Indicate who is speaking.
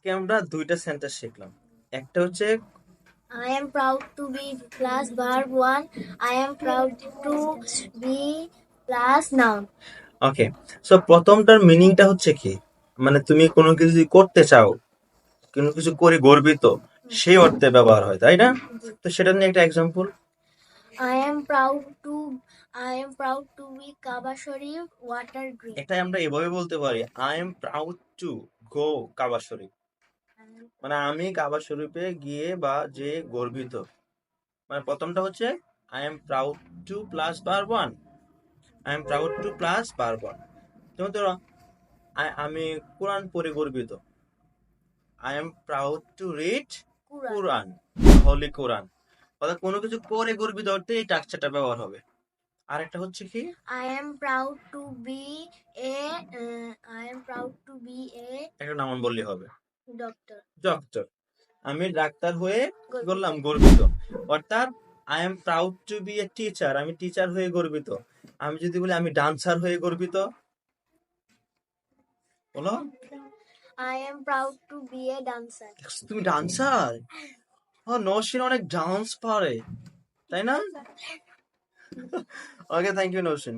Speaker 1: আজকে আমরা দুইটা সেন্টেন্স শিখলাম। একটা হচ্ছে
Speaker 2: I am proud to be plus verb 1. I am proud to be plus noun.
Speaker 1: Okay, so প্রথমটার মিনিংটা হচ্ছে কি, মানে তুমি কোনো কিছু যদি করতে চাও, কোনো কিছু করে গর্বিত, সেই অর্থে ব্যবহার হয়, তাই না? তো সেটা নিয়ে একটা example.
Speaker 2: I am proud to be Kaaba Sharif water green.
Speaker 1: এটা আমরা এভাবে বলতে পারি, I am proud to go Kaaba Sharif, মানে আমি কাবা শরীফে গিয়ে বা যে গর্বিত। মানে প্রথমটা হচ্ছে I am proud two plus bar one, I am proud two plus bar one. যেমন ধরো আমি কোরআন পড়ে গর্বিত, I am proud to read কোরআন, হলি কোরআন। অর্থাৎ কোনো কিছু করে গর্বিত অর্থে এই টাকচাটা ব্যবহার হবে। আর একটা হচ্ছে কি,
Speaker 2: I am proud to be a
Speaker 1: একটা নাম বললে হবে,
Speaker 2: doctor.
Speaker 1: ডক্টর। আমি ডাক্তার হয়ে কি করলাম, গর্বিত। অর্থাৎ I am proud to be a teacher, আমি টিচার হয়ে গর্বিত। আমি যদি বলি আমি ডান্সার হয়ে গর্বিত, বলো
Speaker 2: I am proud to be a dancer.
Speaker 1: তুমি ডান্সার, ও নৌশিন অনেক ডান্স পারে, তাই না? ওকে, থ্যাংক ইউ নৌশিন।